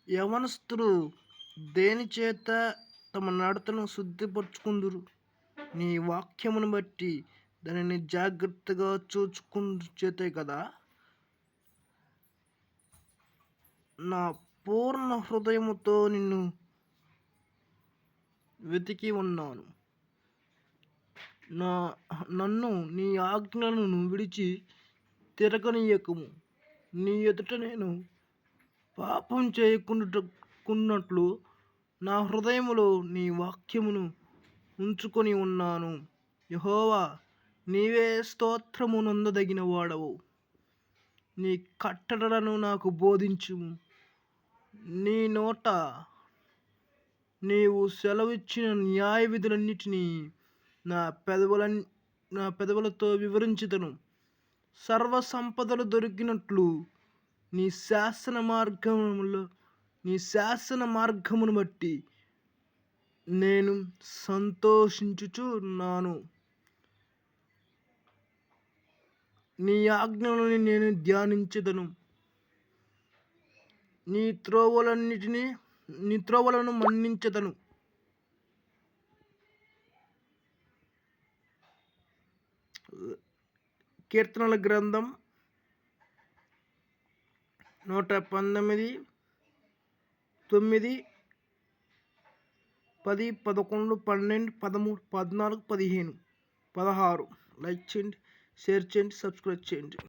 యవనస్తులు దేనిచేత తమ నడతను శుద్ధిపరచుకుందురు? నీ వాక్యమును బట్టి దానిని జాగ్రత్తగా చూచుకుందు చేతే కదా. నా పూర్ణ హృదయముతో నిన్ను వెతికి ఉన్నాను. నన్ను నీ ఆజ్ఞలను విడిచి తిరగనీయకము. నీ ఎదుట నేను పాపం చేయకున్నట్లు నా హృదయములో నీ వాక్యమును ఉంచుకొని ఉన్నాను. యెహోవా, నీవే స్తోత్రము నొందదగిన వాడవు. నీ కట్టడలను నాకు బోధించుము. నీ నోట నీవు సెలవిచ్చిన న్యాయ విధులన్నిటినీ నా పెదవులతో వివరించుదను. సర్వ సంపదలు దొరికినట్లు నీ శాసన మార్గమును బట్టి నేను సంతోషించుచున్నాను. నీ ఆజ్ఞలను నేను ధ్యానించెదను. నీ త్రోవలను మన్నించెదను. కీర్తనల గ్రంథం 119, 9, 10, 11, 12, 13, 14, 15, 16. లైక్ చేయండి, షేర్ చేయండి, సబ్స్క్రైబ్ చేయండి.